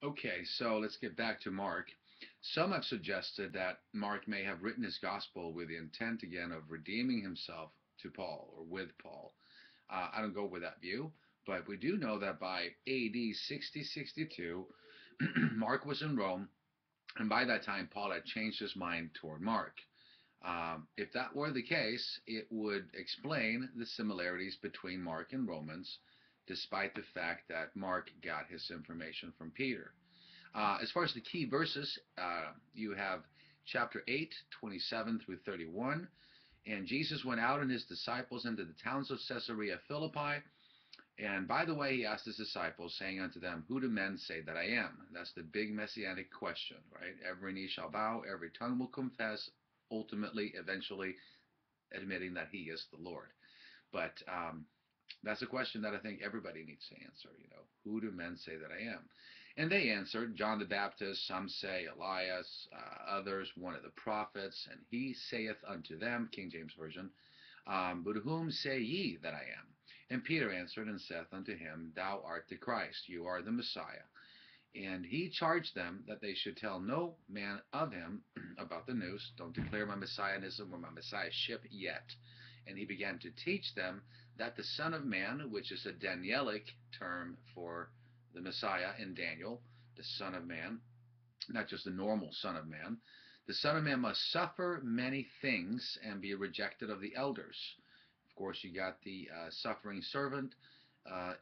Okay, so let's get back to Mark. Some have suggested that Mark may have written his gospel with the intent again of redeeming himself to Paul or with Paul. I don't go with that view, but we do know that by AD 60-62, Mark was in Rome, and by that time Paul had changed his mind toward Mark. If that were the case, it would explain the similarities between Mark and Romans, despite the fact that Mark got his information from Peter. As far as the key verses, you have chapter 8, 27 through 31. And Jesus went out and his disciples into the towns of Caesarea Philippi. And by the way, he asked his disciples, saying unto them, who do men say that I am? That's the big messianic question, right? Every knee shall bow, every tongue will confess, ultimately, eventually admitting that he is the Lord. But that's a question that I think everybody needs to answer. Who do men say that I am? And they answered, John the Baptist, some say Elias, others one of the prophets. And he saith unto them, King James Version, but whom say ye that I am? And Peter answered and saith unto him, Thou art the Christ, you are the Messiah. And he charged them that they should tell no man of him about the news. Don't declare my messianism or my messiahship yet. And he began to teach them that the Son of Man, which is a Danielic term for the Messiah in Daniel, the Son of Man, not just the normal Son of Man, the Son of Man must suffer many things and be rejected of the elders. Of course, you got the suffering servant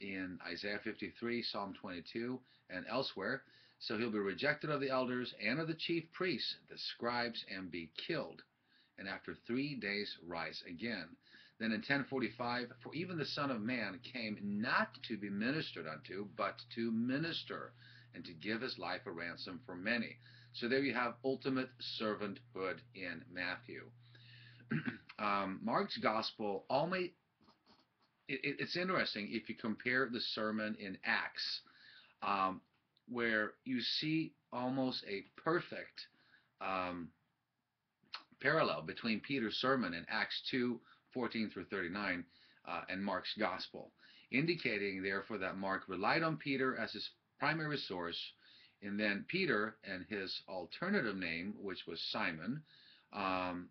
in Isaiah 53, Psalm 22, and elsewhere. So he'll be rejected of the elders and of the chief priests, the scribes, and be killed. And after 3 days rise again. Then in 1045, for even the Son of Man came not to be ministered unto, but to minister, and to give his life a ransom for many. So there you have ultimate servanthood in Matthew. Mark's gospel only it's interesting if you compare the sermon in Acts, where you see almost a perfect parallel between Peter's sermon in Acts 2:14 through 39 and Mark's gospel, indicating therefore that Mark relied on Peter as his primary source, and then Peter and his alternative name, which was Simon, um,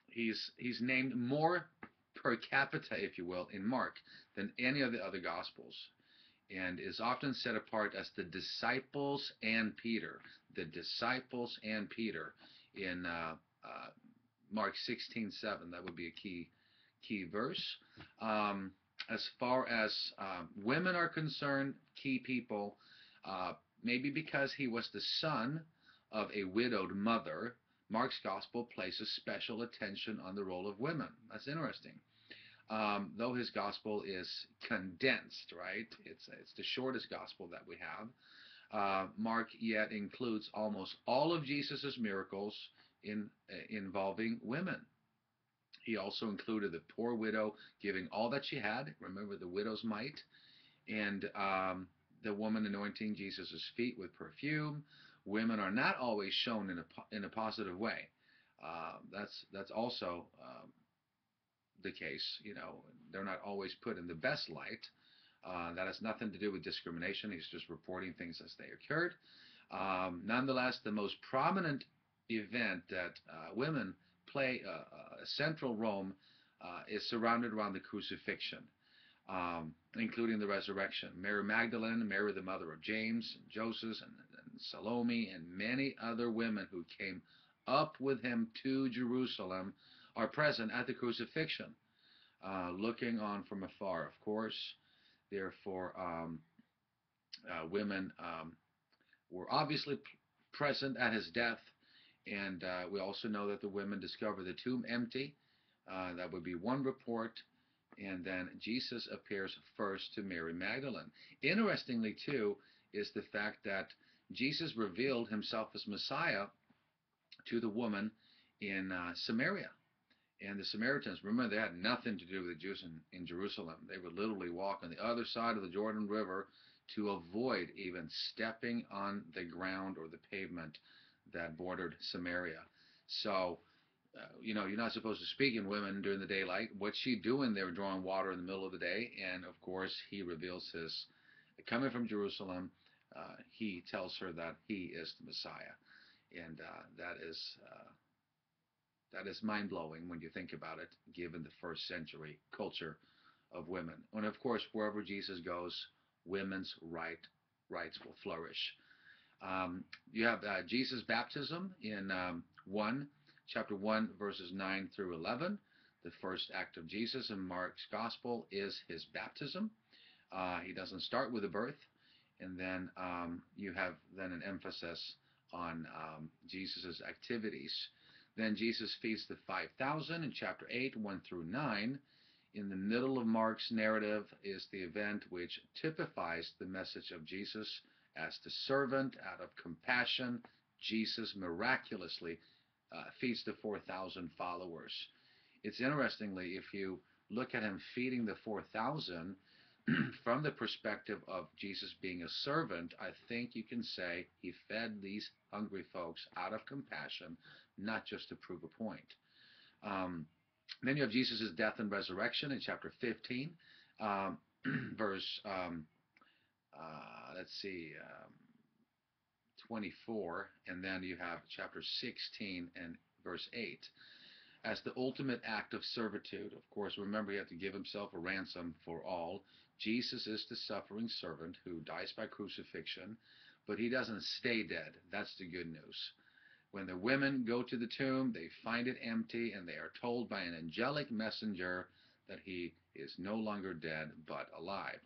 he's named more per capita, if you will, in Mark than any of the other Gospels, and is often set apart as the disciples and Peter, the disciples and Peter in Mark 16:7. That would be a key verse. As far as women are concerned, key people, maybe because he was the son of a widowed mother, Mark's gospel places special attention on the role of women. That's interesting. Though his gospel is condensed, right? It's the shortest gospel that we have. Mark yet includes almost all of Jesus' miracles involving women. He also included the poor widow giving all that she had. Remember the widow's mite, and the woman anointing Jesus' feet with perfume. Women are not always shown in a positive way. That's also the case. They're not always put in the best light. That has nothing to do with discrimination. He's just reporting things as they occurred. Nonetheless, the most prominent event that women play a central role is surrounded around the crucifixion, including the resurrection. Mary Magdalene, Mary the mother of James, and Joseph, and Salome, and many other women who came up with him to Jerusalem are present at the crucifixion, looking on from afar, of course. Therefore, women were obviously present at his death, and we also know that the women discover the tomb empty. That would be one report, and then Jesus appears first to Mary Magdalene. Interestingly, too, is the fact that Jesus revealed himself as Messiah to the woman in Samaria. And the Samaritans, remember, they had nothing to do with the Jews in Jerusalem. They would literally walk on the other side of the Jordan River to avoid even stepping on the ground or the pavement that bordered Samaria. So, you're not supposed to speak in women during the daylight. What's she doing there drawing water in the middle of the day? And, of course, he reveals his coming from Jerusalem, he tells her that he is the Messiah, and that is mind blowing when you think about it, given the first century culture of women. And of course, wherever Jesus goes, women's rights will flourish. You have Jesus' baptism in chapter 1, verses 9 through 11. The first act of Jesus in Mark's gospel is his baptism. He doesn't start with the birth, and then you have then an emphasis on Jesus' activities. Then Jesus feeds the 5,000 in chapter 8, 1 through 9. In the middle of Mark's narrative is the event which typifies the message of Jesus as the servant. Out of compassion, Jesus miraculously feeds the 4,000 followers. It's interestingly, if you look at him feeding the 4,000 from the perspective of Jesus being a servant, I think you can say he fed these hungry folks out of compassion, not just to prove a point. Then you have Jesus' death and resurrection in chapter 15, verse, let's see, 24, and then you have chapter 16 and verse 8. As the ultimate act of servitude, of course, remember he had to give himself a ransom for all. Jesus is the suffering servant who dies by crucifixion, but he doesn't stay dead. That's the good news. When the women go to the tomb, they find it empty, and they are told by an angelic messenger that he is no longer dead, but alive.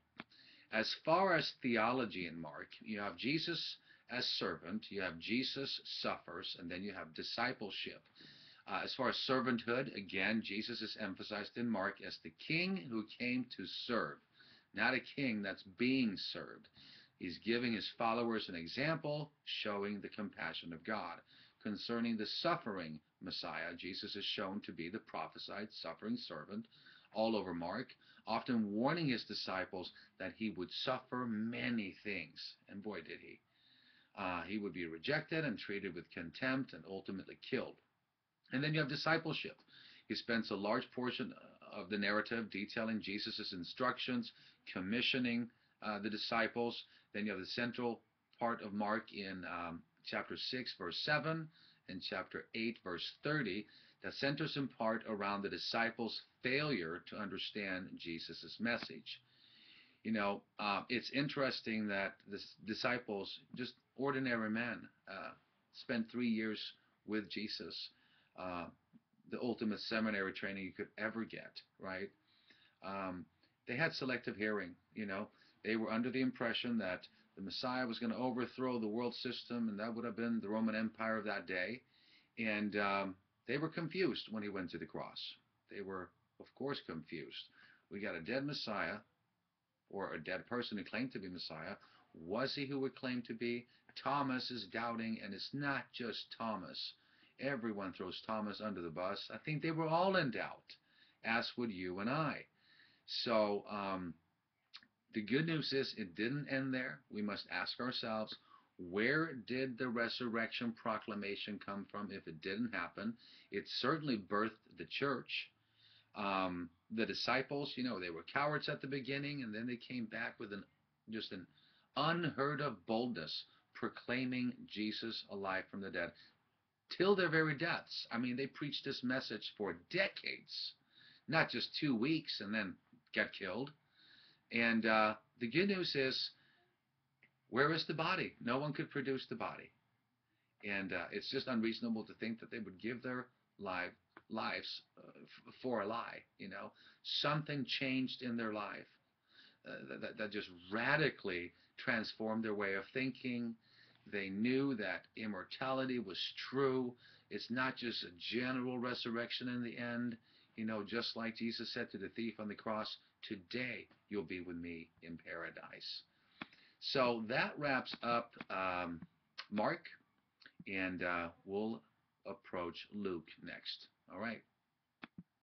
As far as theology in Mark, you have Jesus as servant, you have Jesus suffers, and then you have discipleship. As far as servanthood, again, Jesus is emphasized in Mark as the king who came to serve, not a king that's being served. He's giving his followers an example, showing the compassion of God. Concerning the suffering Messiah, Jesus is shown to be the prophesied suffering servant all over Mark, often warning his disciples that he would suffer many things. And boy, did he. He would be rejected and treated with contempt and ultimately killed. And then you have discipleship. He spends a large portion of the narrative detailing Jesus' instructions, commissioning the disciples. Then you have the central part of Mark in chapter 6, verse 7, and chapter 8, verse 30, that centers in part around the disciples' failure to understand Jesus' message. You know, it's interesting that the disciples, just ordinary men, spent 3 years with Jesus, the ultimate seminary training you could ever get, right? They had selective hearing, you know. They were under the impression that the Messiah was going to overthrow the world system, and that would have been the Roman Empire of that day. And they were confused when he went to the cross. They were, of course, confused. We got a dead Messiah, or a dead person who claimed to be Messiah. Was he who would claim to be? Thomas is doubting, and it's not just Thomas. Everyone throws Thomas under the bus. I think they were all in doubt, as would you and I. So the good news is it didn't end there. We must ask ourselves, where did the resurrection proclamation come from if it didn't happen? It certainly birthed the church. The disciples, you know, they were cowards at the beginning, and then they came back with just an unheard of boldness, proclaiming Jesus alive from the dead, till their very deaths. I mean, they preached this message for decades, not just 2 weeks and then got killed. And the good news is, where is the body? No one could produce the body. And it's just unreasonable to think that they would give their lives for a lie, you know. Something changed in their life that just radically transformed their way of thinking. They knew that immortality was true. It's not just a general resurrection in the end. You know, just like Jesus said to the thief on the cross, today you'll be with me in paradise. So that wraps up Mark, and we'll approach Luke next. All right.